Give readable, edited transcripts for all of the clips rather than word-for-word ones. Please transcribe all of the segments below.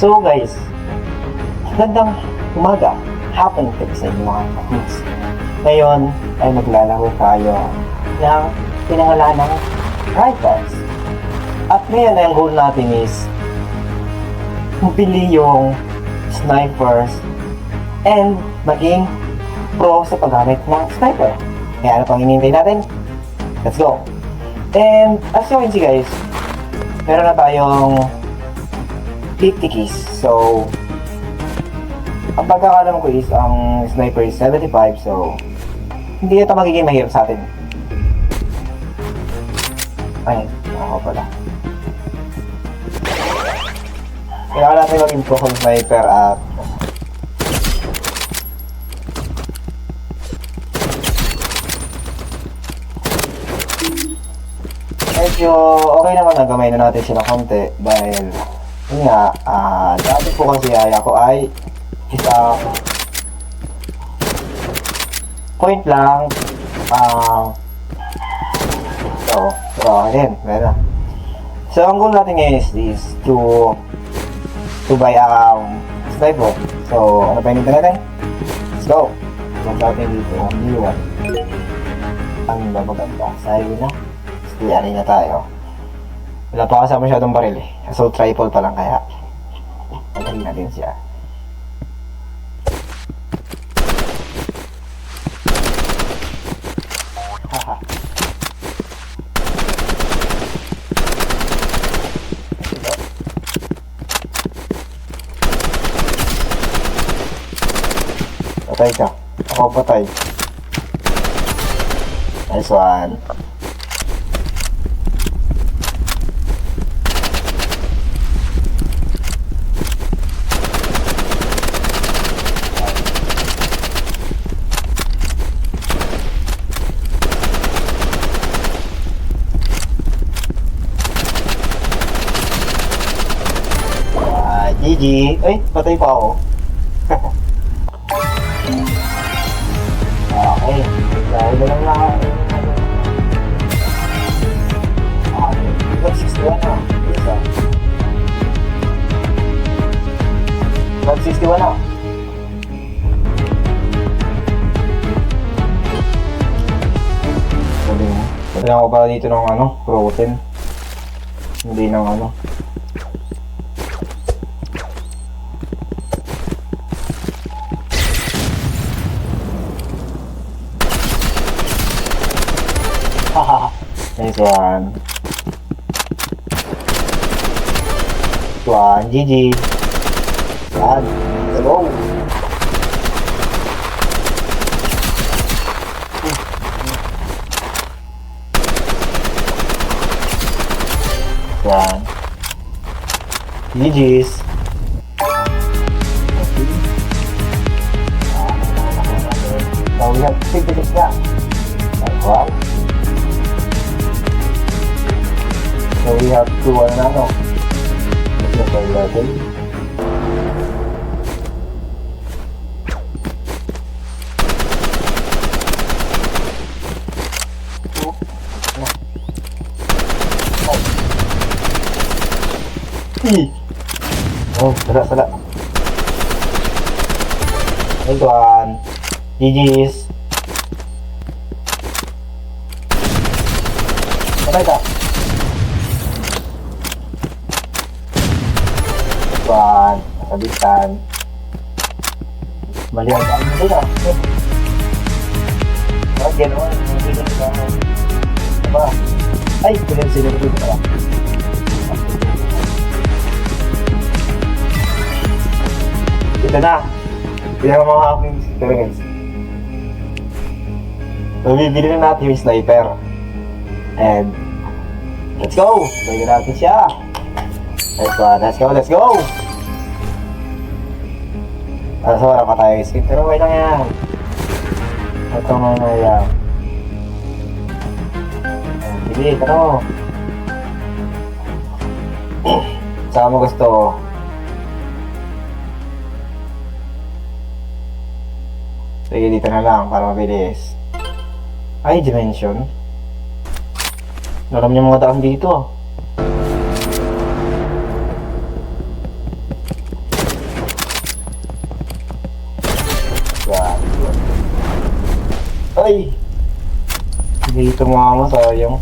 So guys, magandang umaga, hapon kayo sa inyo mga kapis. Ngayon ay maglalaro tayo ng pinangalanang rifles. At ngayon ay ang goal natin is pili yung snipers and maging pro sa paggamit ng sniper. Kaya ano pang hinihintay natin? Let's go! And as you can see guys, meron na tayong 50 keys. So, ang pagkakalam ko is ang sniper is 75. So, hindi ito magiging mahirap sa atin. Ay, ako pala. Kailangan natin mag-improve ang sniper at medyo okay naman na gamay na natin siya ng konti dahil yun nga, dati po kasi ako ay isa point lang so okay din, meron. So ang goal natin ngayon is to buy sniper. So ano pa yung natin? Let's go! Huwag natin dito ang B1. Ang maganda sa highway na yari na tayo. Wala pa kasama masyadong baril eh. So triple pa lang kaya pagkain natin siya. Haha. Patay ka. Ako patay. Nice one. GG. Ay, patay pa ako. Okay. Dahil na lang na. Okay. 161 na. Isa. 161 na. Kailangan ko pala dito ng protein. Hindi ng nice one. GG. Yan. Let's go. Yan. GG's. So we have 56 na. Wow. So we have to level 11. Oh, sala. Nice one. GG's. Patay ka. Kabitan. Mali ang dami nila. Gano'n. Diba? Ay, pilang sila dito pala. Ito na. Pinaka mga aking experience. So, bibili na natin yung sniper. And, let's go! Bigyan natin siya. Let's go! So wala pa tayo skip, pero okay lang yan. Ito muna yan. Sige, pero saan mo gusto? Sige, dito na lang para mabilis. Ay, dimension. Alam niyo mga daan dito. Ay! Hindi tumama, sayang.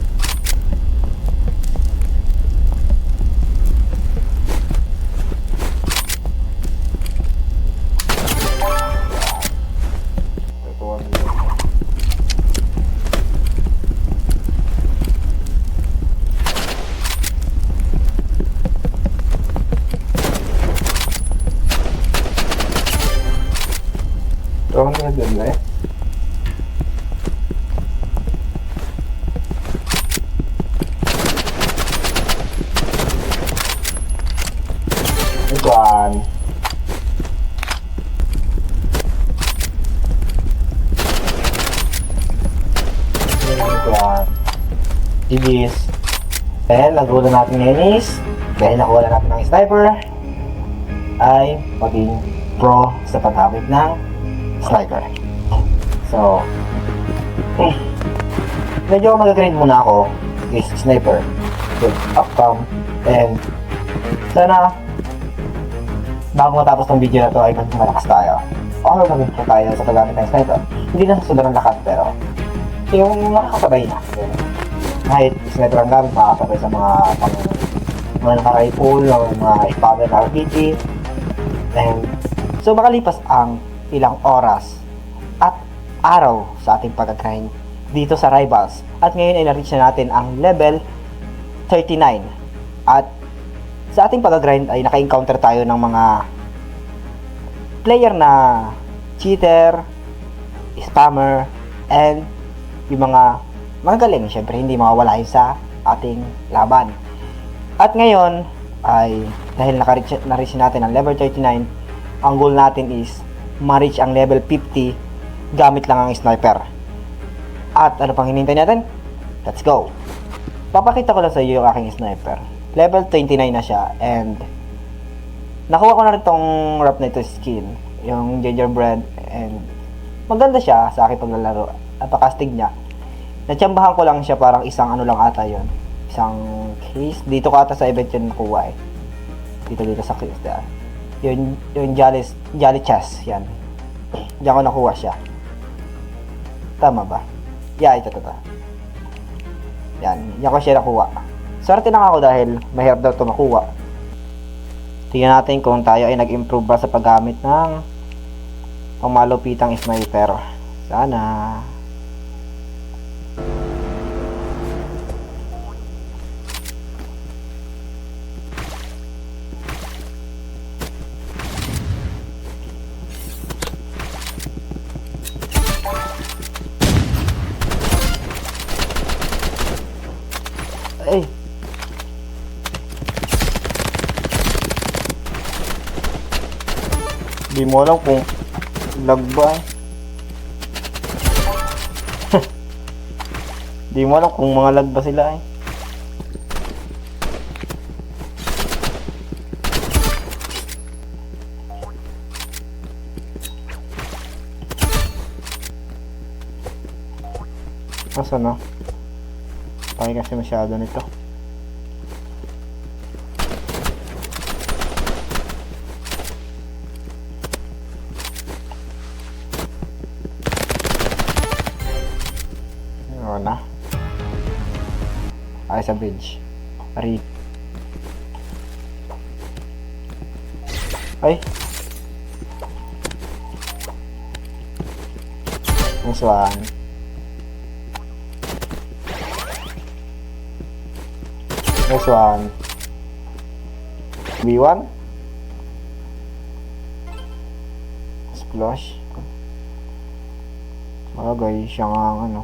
Ito na dyan na eh. Iguan. Iguan. GG's. Dahil nagulo natin ngayon is, dahil nakuha natin ng sniper, ay maging pro sa paggamit ng sniper. So, medyo mag-grade muna ako is sniper with upcom, and sana bago matapos ng video na to ay maging malakas tayo or maging pro tayo sa paggamit ng sniper. Hindi na sa sobrang lakas pero yung makakasabay na. Kahit sniper ang gamit, makakasabay sa mga naka-rifle o mga ipagal na RPG. And so makalipas ang ilang oras at araw sa ating pag-grind dito sa Rivals, at ngayon ay na-reach na natin ang level 39, at sa ating pag-grind ay naka-encounter tayo ng mga player na cheater, spammer, and yung mga magaling, syempre hindi mawawala yun sa ating laban. At ngayon ay dahil na-reach natin ang level 39, ang goal natin is ma-reach ang level 50 gamit lang ang sniper. At ano pang hinihintay natin? Let's go! Papakita ko lang sa iyo yung aking sniper. Level 29 na siya, and nakuha ko na rin tong wrap na ito skin, yung gingerbread, and maganda siya sa aking paglalaro. Napakastig niya. Natsambahan ko lang siya, parang isang ano lang ata yun, isang case. Dito ko ata sa event yun nakuha eh. Dito sa case da. Yung Jolly Chest, yan. Diyan ko nakuha siya. Tama ba? Yeah, ito. Yan, diyan ko siya nakuha. Swerte lang ako dahil mahirap daw ito makuha. Tingnan natin kung tayo ay nag-improve ba sa paggamit ng pangmalupitang sniper. Sana. Ay. Di mo alam kung lag ba eh. Di mo alam kung mga lag ba sila eh. Asa na? Paki kasi masyado nito. Ano na? Ay, sa bridge. Ari. Ay. Nice one. Nice one. B1. Splash. Bagay siya nga ano.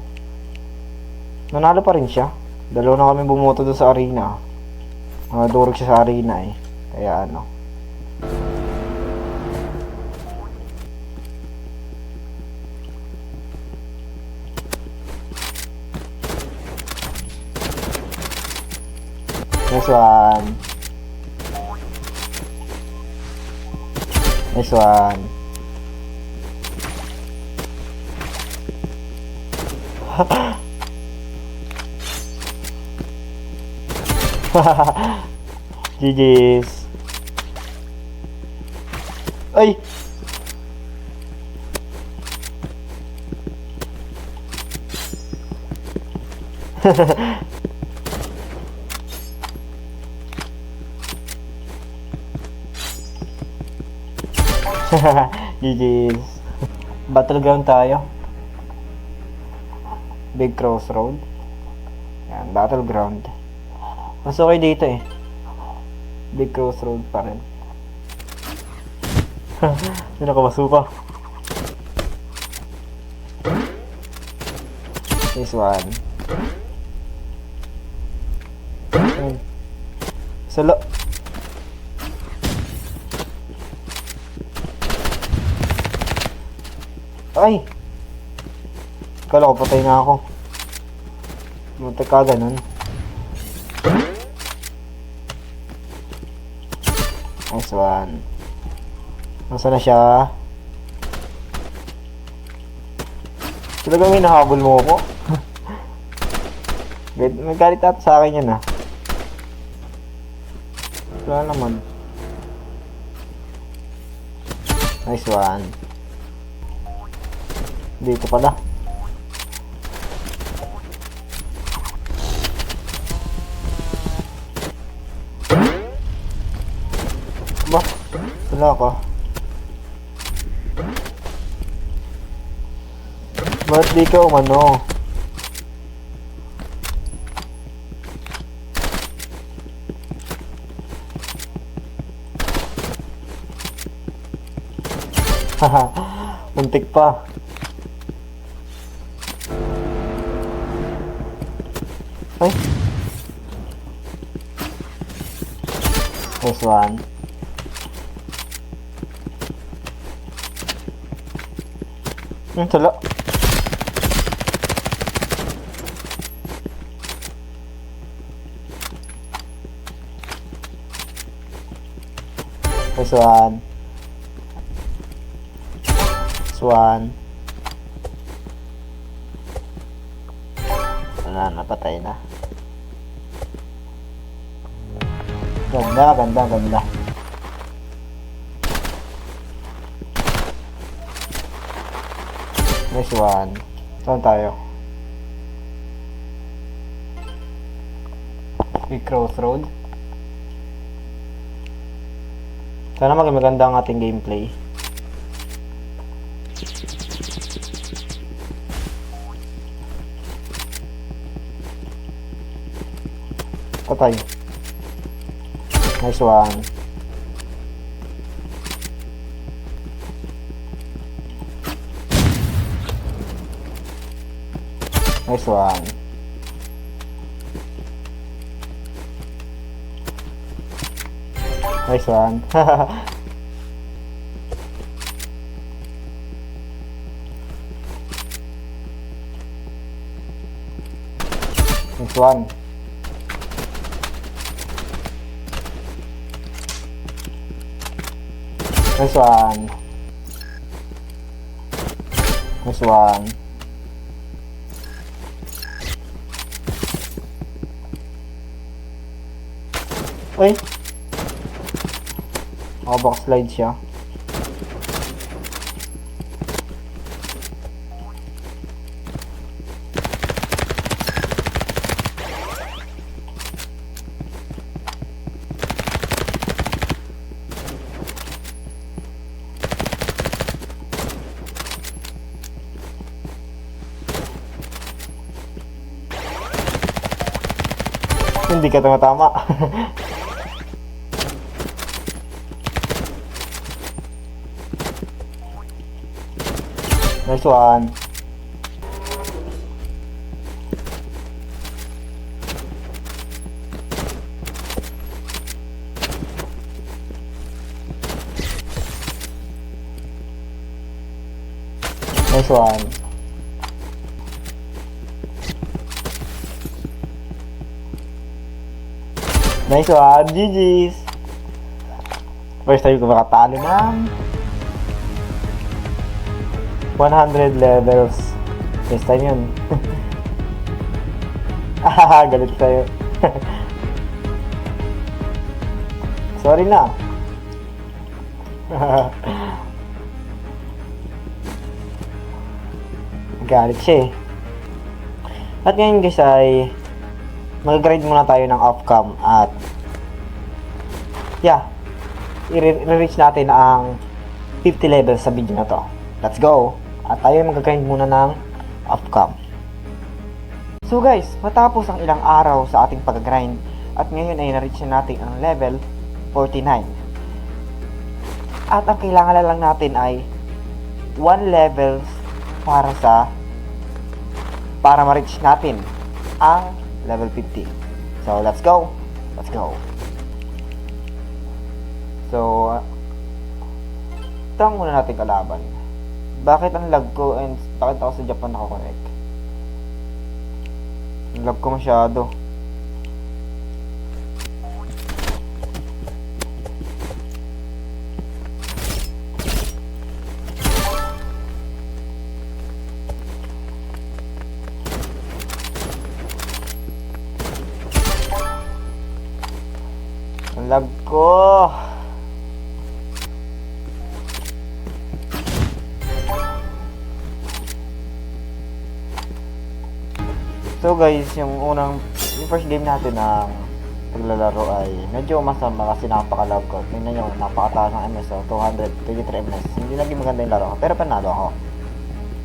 Nanalo pa rin siya. Dalawa na kami bumoto doon sa arena. Durog siya sa arena eh. Kaya ano. Nice one. Nice one. GG's. Ay. GG's. Battleground tayo. Big Crossroad. Yan, Battleground. Mas okay dito eh. Big Crossroad pa rin. Hindi nakabasuka. This one. Salo. Ay! Kala ko patay na ako. Muntik ka ganun. Nice one. Nasaan na siya? Talagang hinahabol mo ako. Nagalit ata sa akin yan ah. Wala naman. Nice one. Dito pala. Ba? Wala ka. Ba't di ka umano? Haha, muntik pa. Ay. This one. Tala. This one. This one. Wala, napatay na. Ganda, ganda, ganda. Nice one. Saan tayo? Big Crossroad. Sana maganda ang ating gameplay. Patay. Nice one. Nice one. Nice one. Nice one. Nice one. Nice one. Uy! Backslide siya. Hindi ka tumatama. Nice one. Nice one. Nice one. GG's. First time ko makatalo ng 100 levels. First time yun. Galit tayo. Sorry na. Galit siya eh. At ngayon guys ay mag-grind muna tayo ng off-cam at yeah, i-reach natin ang 50 levels sa video na to. Let's go! At tayo mag-grind muna ng off-cam. So guys, matapos ang ilang araw sa ating pag-grind at ngayon ay na-reach na natin ang level 49. At ang kailangan lang natin ay 1 levels para ma-reach natin ang level 50. So let's go. Let's go. So ito ang muna natin kalaban. Bakit ang lag ko and bakit ako sa Japan nakakonect? Ang lag ko masyado. Lag ko. So guys, yung first game natin ng paglalaro ay medyo masama kasi napaka-lag ko. Tingnan nyo, napakataas ng MS, so 223 MS. Hindi naging maganda yung laro ko, pero panalo ako.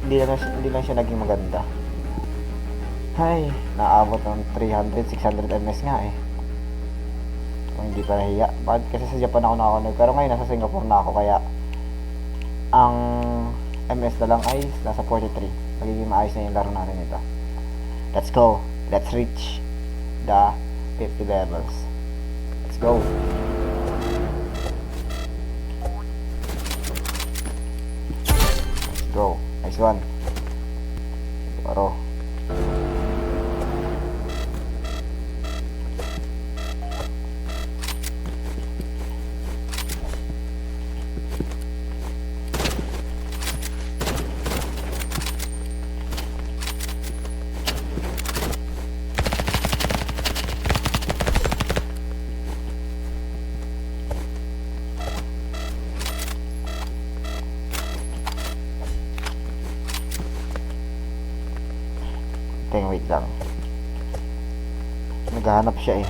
Hindi lang siya naging maganda. Ay, naabot ng 300, 600 MS nga eh. Hindi pa nahiya. Bakit kasi sa Japan ako nakakonect, pero ngayon nasa Singapore na ako, kaya ang MS na lang ay nasa 43. Magiging maayos na yung laro natin ito. Let's go. Let's reach the 50 levels. Let's go. Let's go. Nice one. Siguro. Wait lang. Naghahanap siya eh.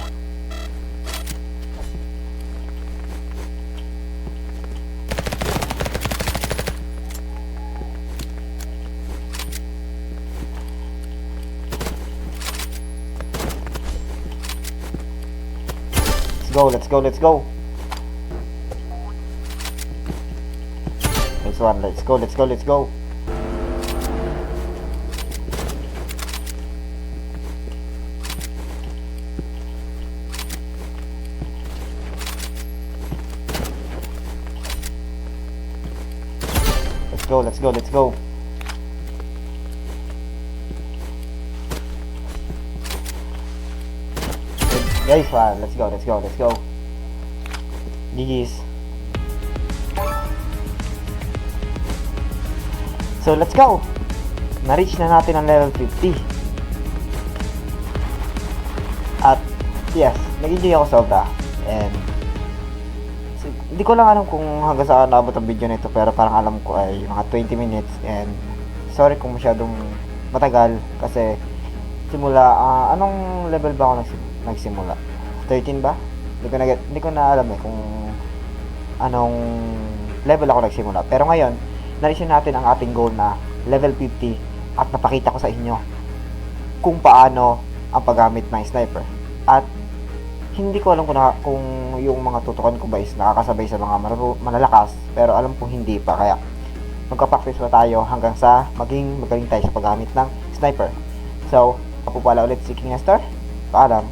Let's go. Let's go. Next one. Let's go. Let's go. Let's go. Let's go. Let's go. Guys, let's go. Let's go. Let's go. GG's. So let's go. Na-reach na natin ang level 50. At yes, nag-enjoy ako sobra. And hindi ko lang alam kung hanggang saan naabot ang video nito, pero parang alam ko ay mga 20 minutes. And sorry kung masyadong matagal kasi simula anong level ba ako nagsimula? 13 ba? Hindi ko na alam eh kung anong level ako nagsimula. Pero ngayon, na-reach natin ang ating goal na level 50 at napakita ko sa inyo kung paano ang paggamit ng sniper. At hindi ko alam kung yung mga tutukan ko ba is nakakasabay sa mga malalakas, pero alam kong hindi pa, kaya magka-practice pa tayo hanggang sa maging magaling tayo sa paggamit ng sniper. So, ako pala ulit si King Nestor. Paalam.